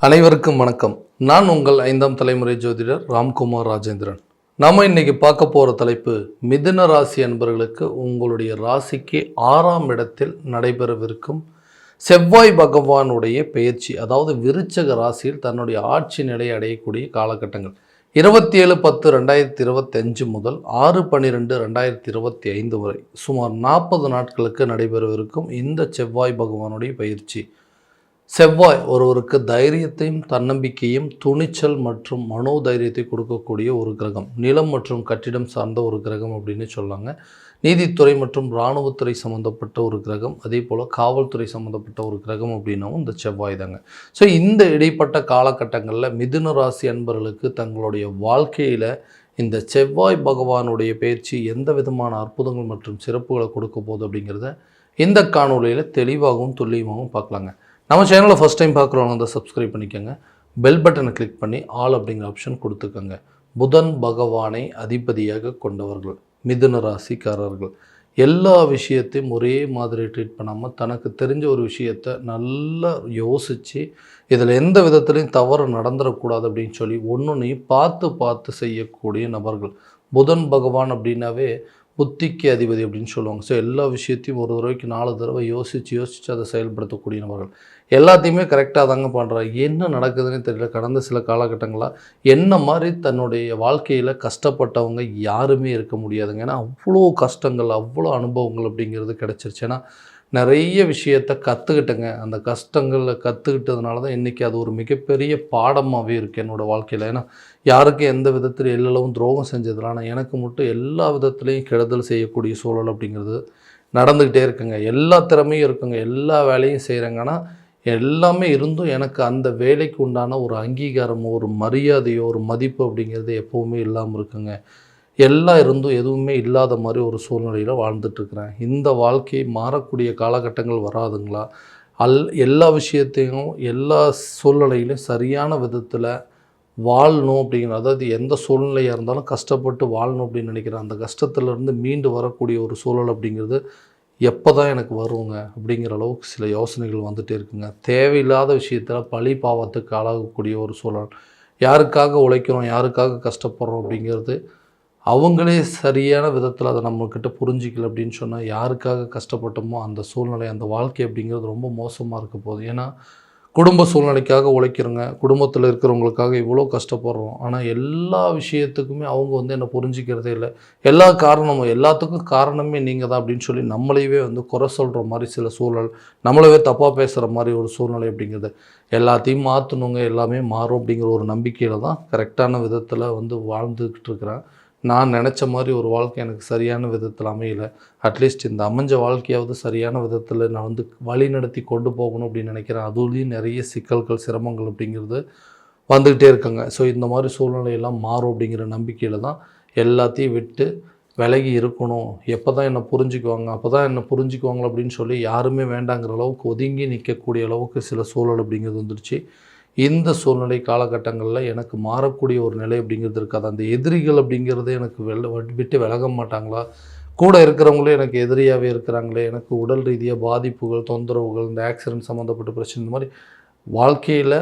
அனைவருக்கும் வணக்கம். நான் உங்கள் 5ஆம் தலைமுறை ஜோதிடர் ராம்குமார் ராஜேந்திரன். நாம இன்னைக்கு பார்க்க போகிற தலைப்பு மிதுன ராசி அன்பர்களுக்கு உங்களுடைய ராசிக்கு 6ஆம் இடத்தில் நடைபெறவிருக்கும் செவ்வாய் பகவானுடைய பெயர்ச்சி, அதாவது விருச்சக ராசியில் தன்னுடைய ஆட்சி நிலை அடையக்கூடிய காலகட்டங்கள் 27/10/2025 முதல் 6/12/2025 வரை சுமார் 40 நாட்களுக்கு நடைபெறவிருக்கும் இந்த செவ்வாய் பகவானுடைய பயிற்சி. செவ்வாய் ஒருவருக்கு தைரியத்தையும் தன்னம்பிக்கையும் துணிச்சல் மற்றும் மனோதைரியத்தை கொடுக்கக்கூடிய ஒரு கிரகம். நிலம் மற்றும் கட்டிடம் சார்ந்த ஒரு கிரகம் அப்படின்னு சொல்லாங்க. நீதித்துறை மற்றும் இராணுவத்துறை சம்மந்தப்பட்ட ஒரு கிரகம், அதே போல் காவல்துறை சம்மந்தப்பட்ட ஒரு கிரகம் அப்படின்னாவும் இந்த செவ்வாய் தாங்க. ஸோ இந்த இடைப்பட்ட காலகட்டங்களில் மிதுன ராசி அன்பர்களுக்கு தங்களுடைய வாழ்க்கையில் இந்த செவ்வாய் பகவானுடைய பயிற்சி எந்த விதமான அற்புதங்கள் மற்றும் சிறப்புகளை கொடுக்க போகுது அப்படிங்கிறத இந்த காணொலியில் தெளிவாகவும் துல்லியமாகவும் பார்க்கலாங்க. நம்ம சேனலில் ஃபஸ்ட் டைம் பார்க்குறவங்க வந்து சப்ஸ்கிரைப் பண்ணிக்கோங்க. பெல் பட்டனை கிளிக் பண்ணி ஆல் அப்படிங்கிற ஆப்ஷன் கொடுத்துக்கோங்க. புதன் பகவானை அதிபதியாக கொண்டவர்கள் மிதுன ராசிக்காரர்கள் எல்லா விஷயத்தையும் ஒரே மாதிரி ட்ரீட் பண்ணாமல் தனக்கு தெரிஞ்ச ஒரு விஷயத்தை நல்லா யோசித்து இதில் எந்த விதத்துலையும் தவறு நடந்துடக்கூடாது அப்படின்னு சொல்லி ஒன்றையும் பார்த்து செய்யக்கூடிய நபர்கள். புதன் பகவான் அப்படின்னாவே புத்திக்கு அதிபதி அப்படின்னு சொல்லுவாங்க. ஸோ எல்லா விஷயத்தையும் ஒரு தடவைக்கு 4 தடவை யோசித்து அதை செயல்படுத்தக்கூடிய நபர்கள். எல்லாத்தையுமே கரெக்டாக தாங்க பண்ணுறாங்க. என்ன நடக்குதுன்னு தெரியல. கடந்த சில காலகட்டங்களாக என்ன மாதிரி தன்னுடைய வாழ்க்கையில் கஷ்டப்பட்டவங்க யாருமே இருக்க முடியாதுங்க. ஏன்னா அவ்வளோ கஷ்டங்கள், அவ்வளோ அனுபவங்கள் அப்படிங்கிறது கிடச்சிருச்சு. ஏன்னா நிறைய விஷயத்தை கற்றுக்கிட்டேங்க. அந்த கஷ்டங்களில் கற்றுக்கிட்டதுனால தான் இன்றைக்கி அது ஒரு மிகப்பெரிய பாடமாகவே இருக்குது என்னோடய வாழ்க்கையில். ஏன்னா யாருக்கும் எந்த விதத்தில் எல்லளவும் துரோகம் செஞ்சதில்லை. ஆனால் எனக்கு மட்டும் எல்லா விதத்துலேயும் கெடுதல் செய்யக்கூடிய சூழல் அப்படிங்கிறது நடந்துக்கிட்டே இருக்குங்க. எல்லா திறமையும் இருக்குங்க, எல்லா வேலையும் செய்கிறேங்க. ஆனால் எல்லாமே இருந்தும் எனக்கு அந்த வேலைக்கு உண்டான ஒரு அங்கீகாரமோ ஒரு மரியாதையோ ஒரு மதிப்பு அப்படிங்கிறது எப்போவுமே இல்லாமல் இருக்குங்க. எல்லாம் இருந்தும் எதுவுமே இல்லாத மாதிரி ஒரு சூழ்நிலையில் வாழ்ந்துட்டுருக்குறேன். இந்த வாழ்க்கை மாறக்கூடிய காலகட்டங்கள் வராதுங்களா? எல்லா விஷயத்தையும் எல்லா சூழ்நிலையிலும் சரியான விதத்தில் வாழணும் அப்படிங்கிற, அதாவது எந்த சூழ்நிலையாக இருந்தாலும் கஷ்டப்பட்டு வாழணும் அப்படின்னு நினைக்கிறேன். அந்த கஷ்டத்துலேருந்து மீண்டு வரக்கூடிய ஒரு சூழல் அப்படிங்கிறது எப்போ தான் எனக்கு வருங்க அப்படிங்கிற அளவுக்கு சில யோசனைகள் வந்துகிட்டே இருக்குங்க. தேவையில்லாத விஷயத்தில் பழி பாவத்துக்கு ஆளாகக்கூடிய ஒரு சூழல். யாருக்காக உழைக்கிறோம், யாருக்காக கஷ்டப்படுறோம் அப்படிங்கிறது அவங்களே சரியான விதத்தில் அதை நம்மக்கிட்ட புரிஞ்சிக்கல அப்படின்னு சொன்னால் யாருக்காக கஷ்டப்பட்டோமோ அந்த சூழ்நிலை, அந்த வாழ்க்கை அப்படிங்கிறது ரொம்ப மோசமாக இருக்க போகுது. ஏன்னா குடும்ப சூழ்நிலைக்காக உழைக்கிறோங்க, குடும்பத்தில் இருக்கிறவங்களுக்காக இவ்வளோ கஷ்டப்படுறோம். ஆனால் எல்லா விஷயத்துக்குமே அவங்க வந்து என்னை புரிஞ்சிக்கிறதே இல்லை. எல்லாத்துக்கும் காரணமே நீங்கள் தான் அப்படின்னு சொல்லி நம்மளையவே வந்து குறை சொல்கிற மாதிரி சில சூழல், நம்மளவே தப்பாக பேசுகிற மாதிரி ஒரு சூழ்நிலை அப்படிங்கிறது. எல்லாத்தையும் மாற்றணுங்க, எல்லாமே மாறும் அப்படிங்கிற ஒரு நம்பிக்கையில் தான் கரெக்டான விதத்தில் வந்து வாழ்ந்துக்கிட்டு இருக்கிறேன். நான் நினச்ச மாதிரி ஒரு வாழ்க்கை எனக்கு சரியான விதத்தில் அமையலை. அட்லீஸ்ட் இந்த அமைஞ்ச வாழ்க்கையாவது சரியான விதத்தில் நான் வந்து வழி நடத்தி கொண்டு போகணும் அப்படின்னு நினைக்கிறேன். அதுலேயும் நிறைய சிக்கல்கள், சிரமங்கள் அப்படிங்கிறது வந்துக்கிட்டே இருக்காங்க. ஸோ இந்த மாதிரி சூழ்நிலையெல்லாம் மாறும் அப்படிங்கிற நம்பிக்கையில் தான் எல்லாத்தையும் விட்டு விலகி இருக்கணும். எப்போ தான் என்னை புரிஞ்சுக்குவாங்க அப்படின்னு சொல்லி யாருமே வேண்டாங்கிற அளவுக்கு ஒதுங்கி நிற்கக்கூடிய அளவுக்கு சில சூழல் அப்படிங்கிறது வந்துடுச்சு. இந்த சூழ்நிலை காலகட்டங்களில் எனக்கு மாறக்கூடிய ஒரு நிலை அப்படிங்கிறது இருக்காது. அந்த எதிரிகள் அப்படிங்கிறது எனக்கு விட்டு விலக மாட்டாங்களா? கூட இருக்கிறவங்களே எனக்கு எதிரியாகவே இருக்கிறாங்களே. எனக்கு உடல் ரீதியாக பாதிப்புகள், தொந்தரவுகள், இந்த ஆக்சிடென்ட் சம்மந்தப்பட்ட பிரச்சனை, இந்த மாதிரி வாழ்க்கையில்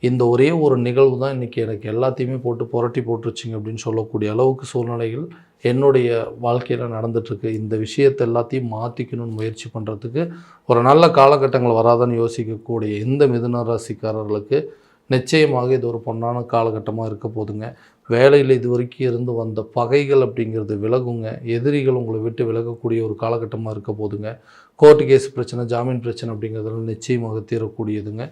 இந்த ஒரே ஒரு நிகழ்வு தான் இன்றைக்கி எனக்கு எல்லாத்தையுமே புரட்டி போட்டுருச்சிங்க அப்படின்னு சொல்லக்கூடிய அளவுக்கு சூழ்நிலைகள் என்னுடைய வாழ்க்கையில் நடந்துகிட்ருக்கு. இந்த விஷயத்தை எல்லாத்தையும் மாற்றிக்கணும்னு முயற்சி பண்ணுறதுக்கு ஒரு நல்ல காலகட்டங்கள் வராதான்னு யோசிக்கக்கூடிய இந்த மிதுன ராசிக்காரர்களுக்கு நிச்சயமாக இது ஒரு பொன்னான காலகட்டமாக இருக்க போதுங்க. வேலையில் இது வரைக்கும் இருந்து வந்த பகைகள் அப்படிங்கிறது விலகுங்க. எதிரிகள் உங்களை விட்டு விலகக்கூடிய ஒரு காலகட்டமாக இருக்க போதுங்க. கோர்ட்டு கேஸ் பிரச்சனை, ஜாமீன் பிரச்சனை அப்படிங்கிறதுல நிச்சயமாக தீரக்கூடியதுங்க.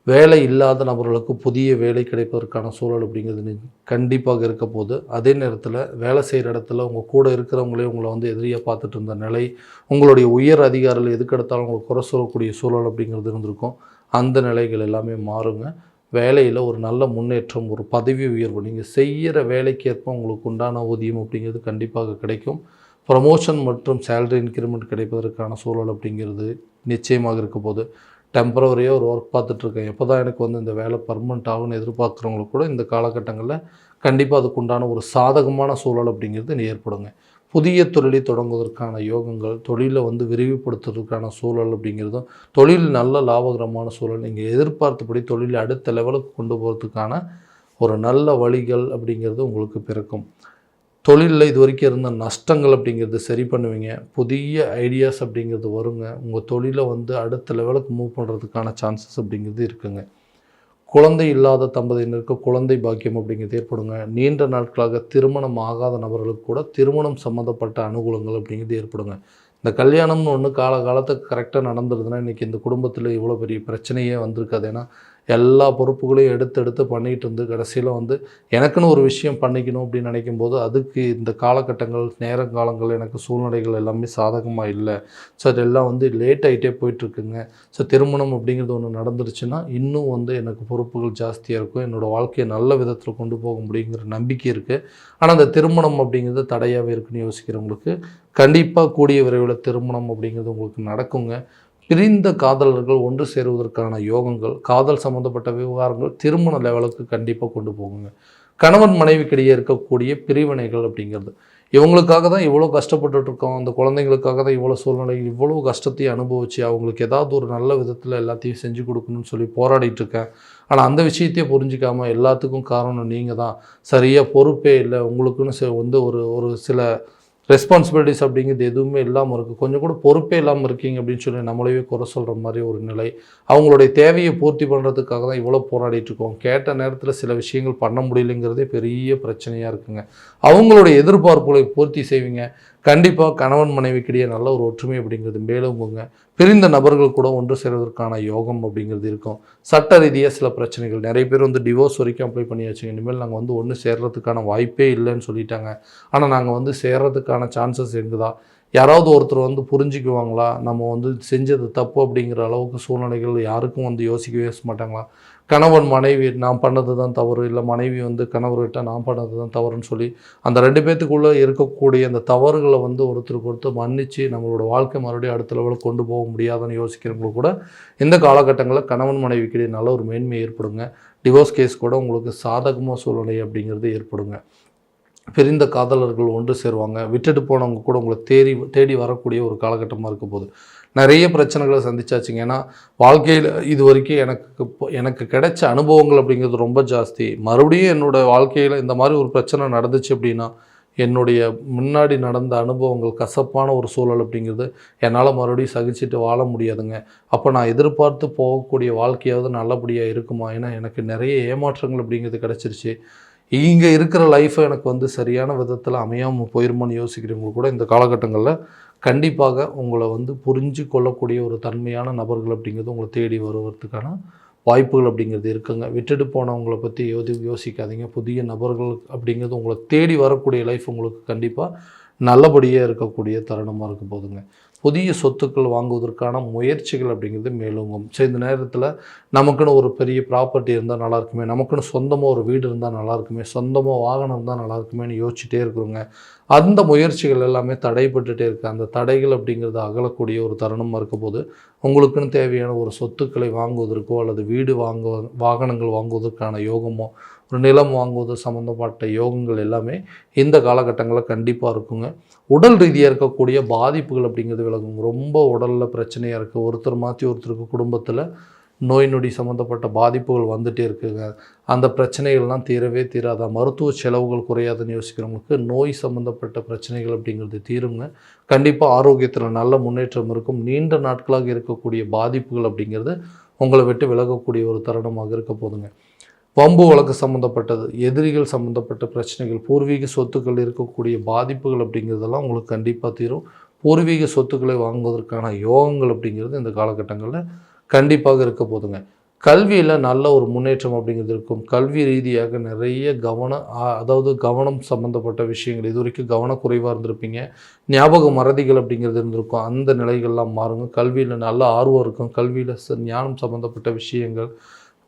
வேலை இல்லாத நபர்களுக்கு புதிய வேலை கிடைப்பதற்கான சூழல் அப்படிங்கிறது கண்டிப்பாக இருக்க போகுது. அதே நேரத்தில் வேலை செய்கிற இடத்துல உங்கள் கூட இருக்கிறவங்களே உங்களை வந்து எதிரியாக பார்த்துட்டு இருந்த நிலை, உங்களுடைய உயர் அதிகாரிகள் எதுக்கெடுத்தாலும் உங்களுக்கு குறை சொல்லக்கூடிய சூழல் அப்படிங்கிறது இருந்திருக்கும். அந்த நிலைகள் எல்லாமே மாறுங்க. வேலையில் ஒரு நல்ல முன்னேற்றம், ஒரு பதவி உயர்வு, நீங்கள் செய்கிற வேலைக்கேற்ப உங்களுக்கு உண்டான ஊதியம் அப்படிங்கிறது கண்டிப்பாக கிடைக்கும். ப்ரமோஷன் மற்றும் சேலரி இன்க்ரிமெண்ட் கிடைப்பதற்கான சூழல் அப்படிங்கிறது நிச்சயமாக இருக்க போது. டெம்பரவரியாக ஒரு ஒர்க் பார்த்துட்ருக்கேன், எப்போ தான் எனக்கு வந்து இந்த வேலை பர்மனெண்ட் ஆகும்னு எதிர்பார்க்குறவங்களுக்கு கூட இந்த காலகட்டங்களில் கண்டிப்பாக அதுக்குண்டான ஒரு சாதகமான சூழல் அப்படிங்கிறது ஏற்படுங்க. புதிய தொழிலை தொடங்குவதற்கான யோகங்கள், தொழிலை வந்து விரிவுபடுத்துவதற்கான சூழல் அப்படிங்கிறதும், தொழில் நல்ல லாபகரமான சூழல், நீங்கள் எதிர்பார்த்தபடி தொழிலை அடுத்த லெவலுக்கு கொண்டு போகிறதுக்கான ஒரு நல்ல வழிகள் அப்படிங்கிறது உங்களுக்கு பிறக்கும். தொழிலில் இது வரைக்கும் இருந்த நஷ்டங்கள் அப்படிங்கிறது சரி பண்ணுவீங்க. புதிய ஐடியாஸ் அப்படிங்கிறது வருங்க. உங்கள் தொழிலை வந்து அடுத்த லெவலுக்கு மூவ் பண்ணுறதுக்கான சான்சஸ் அப்படிங்கிறது இருக்குங்க. குழந்தை இல்லாத தம்பதியினருக்கு குழந்தை பாக்கியம் அப்படிங்கிறது ஏற்படுங்க. நீண்ட நாட்களாக திருமணம் ஆகாத நபர்களுக்கு கூட திருமணம் சம்மந்தப்பட்ட அனுகூலங்கள் அப்படிங்கிறது ஏற்படுங்க. இந்த கல்யாணம்னு ஒன்று காலத்துக்கு கரெக்டாக நடந்துருதுன்னா இன்றைக்கி இந்த குடும்பத்தில் இவ்வளோ பெரிய பிரச்சனையே வந்திருக்காது. ஏன்னா எல்லா பொறுப்புகளையும் எடுத்து பண்ணிகிட்டு இருந்து கடைசியில் வந்து எனக்குன்னு ஒரு விஷயம் பண்ணிக்கணும் அப்படின்னு நினைக்கும் போது அதுக்கு இந்த காலகட்டங்கள் நேரங்காலங்கள் எனக்கு சூழ்நிலைகள் எல்லாமே சாதகமாக இல்லை. ஸோ அதெல்லாம் வந்து லேட் ஆகிட்டே போயிட்டுருக்குங்க. ஸோ திருமணம் அப்படிங்கிறது ஒன்று நடந்துருச்சுன்னா இன்னும் வந்து எனக்கு பொறுப்புகள் ஜாஸ்தியாக இருக்கும். என்னோடய வாழ்க்கையை நல்ல விதத்தில் கொண்டு போக முடியுங்கிற நம்பிக்கை இருக்குது. ஆனால் அந்த திருமணம் அப்படிங்கிறது தடையாகவே இருக்குன்னு யோசிக்கிறவங்களுக்கு கண்டிப்பாக கூடிய விரைவில் திருமணம் அப்படிங்கிறது உங்களுக்கு நடக்குங்க. பிரிந்த காதலர்கள் ஒன்று சேருவதற்கான யோகங்கள், காதல் சம்மந்தப்பட்ட விவகாரங்கள் திருமண லெவலுக்கு கண்டிப்பாக கொண்டு போகுங்க. கணவன் மனைவிக்கிடையே இருக்கக்கூடிய பிரிவினைகள் அப்படிங்கிறது, இவங்களுக்காக தான் இவ்வளோ கஷ்டப்பட்டுட்ருக்கோம், அந்த குழந்தைங்களுக்காக தான் இவ்வளோ சூழ்நிலை, இவ்வளோ கஷ்டத்தையும் அனுபவித்து அவங்களுக்கு ஏதாவது ஒரு நல்ல விதத்தில் எல்லாத்தையும் செஞ்சு கொடுக்கணும்னு சொல்லி போராடிட்டுருக்கேன். ஆனால் அந்த விஷயத்தையே புரிஞ்சிக்காமல் எல்லாத்துக்கும் காரணம் நீங்கள் தான், சரியாக பொறுப்பே இல்லை, உங்களுக்குன்னு வந்து ஒரு சில ரெஸ்பான்சிபிலிட்டிஸ் அப்படிங்கிறது எதுவுமே இல்லாமல் இருக்குது, கொஞ்சம் கூட பொறுப்பே இல்லாமல் இருக்கீங்க அப்படின்னு சொல்லி நம்மளையே குறை சொல்கிற மாதிரி ஒரு நிலை. அவங்களுடைய தேவையை பூர்த்தி பண்ணுறதுக்காக தான் இவ்வளோ போராடிட்டுருக்கோம், கேட்ட நேரத்தில் சில விஷயங்கள் பண்ண முடியலைங்கிறதே பெரிய பிரச்சனையாக இருக்குங்க. அவங்களுடைய எதிர்பார்ப்புகளை பூர்த்தி செய்வீங்க. கண்டிப்பாக கணவன் மனைவிக்கிடையே நல்ல ஒரு ஒற்றுமை அப்படிங்கிறது மேலோங்குங்க. பிரிந்த நபர்கள் கூட ஒன்று சேர்வதற்கான யோகம் அப்படிங்கிறது இருக்கும். சட்ட ரீதியாக சில பிரச்சனைகள், நிறைய பேர் வந்து டிவோர்ஸ் வரைக்கும் அப்ளை பண்ணியாச்சுங்க. இனிமேல் நாங்கள் வந்து ஒன்று சேர்றதுக்கான வாய்ப்பே இல்லைன்னு சொல்லிட்டாங்க. ஆனால் நாங்கள் வந்து சேர்றதுக்கான சான்சஸ் இருக்குதா, யாராவது ஒருத்தர் வந்து புரிஞ்சுக்குவாங்களா, நம்ம வந்து செஞ்சது தப்பு அப்படிங்கிற அளவுக்கு சூழ்நிலைகள் யாருக்கும் வந்து யோசிக்கவே மாட்டாங்களா, கணவன் மனைவி நான் பண்ணது தான் தவறு, இல்லை மனைவி வந்து கணவர்கிட்ட நான் பண்ணது தான் தவறுன்னு சொல்லி அந்த ரெண்டு பேர்த்துக்குள்ளே இருக்கக்கூடிய அந்த தவறுகளை வந்து ஒருத்தருக்கு ஒருத்தர் மன்னித்து நம்மளோட வாழ்க்கை மறுபடியும் அடுத்த லெவலுக்கு கொண்டு போக முடியாதுன்னு யோசிக்கிறவங்களுக்கு கூட இந்த காலகட்டங்களில் கணவன் மனைவிக்கிடையே நல்ல ஒரு மேன்மை ஏற்படுங்க. டிவோர்ஸ் கேஸ் கூட உங்களுக்கு சாதகமாக சூழ்நிலை அப்படிங்கிறது ஏற்படுங்க. பிரிந்த காதலர்கள் ஒன்று சேருவாங்க. விட்டுட்டு போனவங்க கூட உங்களை தேடி வரக்கூடிய ஒரு காலகட்டமாக இருக்க போகுது. நிறைய பிரச்சனைகளை சந்திச்சாச்சுங்க. ஏன்னா வாழ்க்கையில் இது வரைக்கும் எனக்கு கிடைச்ச அனுபவங்கள் அப்படிங்கிறது ரொம்ப ஜாஸ்தி. மறுபடியும் என்னோடய வாழ்க்கையில் இந்த மாதிரி ஒரு பிரச்சனை நடந்துச்சு அப்படின்னா என்னுடைய முன்னாடி நடந்த அனுபவங்கள் கசப்பான ஒரு சூழல் அப்படிங்கிறது என்னால் மறுபடியும் சகிச்சுட்டு வாழ முடியாதுங்க. அப்போ நான் எதிர்பார்த்து போகக்கூடிய வாழ்க்கையாவது நல்லபடியாக இருக்குமா? ஏன்னா எனக்கு நிறைய ஏமாற்றங்கள் அப்படிங்கிறது கிடச்சிருச்சு. இங்கே இருக்கிற லைஃப்பை எனக்கு வந்து சரியான விதத்தில் அமையாமல் போயிருமோன்னு யோசிக்கிறவங்களுக்கு கூட இந்த காலகட்டங்களில் கண்டிப்பாக உங்களை வந்து புரிஞ்சு கொள்ளக்கூடிய ஒரு தன்மையான நபர்கள் அப்படிங்கிறது உங்களை தேடி வருவதற்கான வாய்ப்புகள் அப்படிங்கிறது இருக்குங்க. விட்டுட்டு போனவங்களை பற்றி யோசிக்காதீங்க. புதிய நபர்கள் அப்படிங்கிறது உங்களை தேடி வரக்கூடிய லைஃப் உங்களுக்கு கண்டிப்பாக நல்லபடியாக இருக்கக்கூடிய தருணமாக இருக்க போதுங்க. புதிய சொத்துக்கள் வாங்குவதற்கான முயற்சிகள் அப்படிங்கிறது மேலோங்கும். ஸோ இந்த நேரத்தில் நமக்குன்னு ஒரு பெரிய ப்ராப்பர்ட்டி இருந்தால் நல்லாயிருக்குமே, நமக்குன்னு சொந்தமாக ஒரு வீடு இருந்தால் நல்லாயிருக்குமே, சொந்தமாக வாகனம் இருந்தால் நல்லாயிருக்குமேன்னு யோசிச்சுட்டே இருக்கிறோங்க. அந்த முயற்சிகள் எல்லாமே தடைப்பட்டுகிட்டே இருக்குது. அந்த தடைகள் அப்படிங்கிறது அகலக்கூடிய ஒரு தருணமாக இருக்க போது உங்களுக்குன்னு தேவையான ஒரு சொத்துக்களை வாங்குவதற்கோ அல்லது வீடு வாகனங்கள் வாங்குவதற்கான யோகமோ ஒரு நிலம் வாங்குவது சம்மந்தப்பட்ட யோகங்கள் எல்லாமே இந்த காலகட்டங்களில் கண்டிப்பாக இருக்குங்க. உடல் ரீதியாக இருக்கக்கூடிய பாதிப்புகள் அப்படிங்கிறது விலகும். ரொம்ப உடலில் பிரச்சனையாக இருக்குது, ஒருத்தர் மாற்றி ஒருத்தருக்கு குடும்பத்தில் நோய் நொடி சம்மந்தப்பட்ட பாதிப்புகள் வந்துகிட்டே இருக்குங்க. அந்த பிரச்சனைகள்லாம் தீரவே தீராதா, மருத்துவ செலவுகள் குறையாதுன்னு யோசிக்கிறவங்களுக்கு நோய் சம்மந்தப்பட்ட பிரச்சனைகள் அப்படிங்கிறது தீருங்க. கண்டிப்பாக ஆரோக்கியத்தில் நல்ல முன்னேற்றம் இருக்கும். நீண்ட நாட்களாக இருக்கக்கூடிய பாதிப்புகள் அப்படிங்கிறது உங்களை விட்டு விலகக்கூடிய ஒரு தருணமாக இருக்க போதுங்க. வம்பு வழக்கு சம்மந்தப்பட்டது, எதிரிகள் சம்மந்தப்பட்ட பிரச்சனைகள், பூர்வீக சொத்துக்கள் இருக்கக்கூடிய பாதிப்புகள் அப்படிங்கிறதெல்லாம் உங்களுக்கு கண்டிப்பாக தீரும். பூர்வீக சொத்துக்களை வாங்குவதற்கான யோகங்கள் அப்படிங்கிறது இந்த காலகட்டங்களில் கண்டிப்பாக இருக்க போதுங்க. கல்வியில் நல்ல ஒரு முன்னேற்றம் அப்படிங்கிறது இருக்கும். கல்வி ரீதியாக நிறைய கவனம் சம்மந்தப்பட்ட விஷயங்கள், இது வரைக்கும் கவனக்குறைவாக இருந்திருப்பீங்க, ஞாபக மறதிகள் அப்படிங்கிறது இருந்திருக்கும், அந்த நிலைகள்லாம் மாறுங்க. கல்வியில் நல்ல ஆர்வம் இருக்கும். கல்வியில் ஞானம் சம்மந்தப்பட்ட விஷயங்கள்,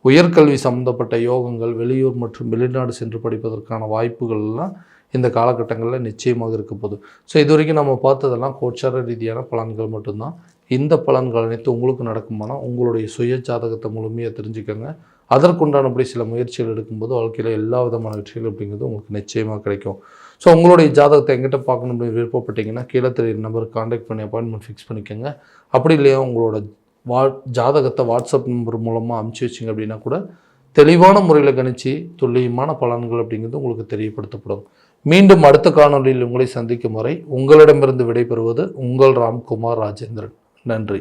உயர்கல்வி சம்மந்தப்பட்ட யோகங்கள், வெளியூர் மற்றும் வெளிநாடு சென்று படிப்பதற்கான வாய்ப்புகள்லாம் இந்த காலகட்டங்களில் நிச்சயமாக இருக்க போகுது. ஸோ இது வரைக்கும் நம்ம பார்த்ததெல்லாம் கோச்சார ரீதியான பலன்கள் மட்டும்தான். இந்த பலன்கள் அனைத்து உங்களுக்கு நடக்குமானால் உங்களுடைய சுய ஜாதகத்தை முழுமையாக தெரிஞ்சுக்கோங்க. அதற்குண்டானபடி சில முயற்சிகள் எடுக்கும்போது வாழ்க்கையில் எல்லா விதமான வெற்றிகள் அப்படிங்கிறது உங்களுக்கு நிச்சயமாக கிடைக்கும். ஸோ உங்களுடைய ஜாதகத்தை எங்கிட்ட பார்க்கணும் அப்படின்னு விருப்பப்பட்டீங்கன்னா கீழே தெரியுற நம்பருக்கு காண்டாக்ட் பண்ணி அப்பாயின்மெண்ட் ஃபிக்ஸ் பண்ணிக்கோங்க. அப்படி இல்லையா உங்களோட ஜாதகத்தை வாட்ஸ்அப் நம்பர் மூலமாக அனுப்பிச்சி வச்சிங்க அப்படின்னா கூட தெளிவான முறையில் கணிச்சு துல்லியமான பலன்கள் அப்படிங்கிறது உங்களுக்கு தெரியப்படுத்தப்படும். மீண்டும் அடுத்த காணொலியில் உங்களை சந்திக்கும் வரை உங்களிடமிருந்து விடைபெறுவது உங்கள் ராம்குமார் ராஜேந்திரன். நன்றி.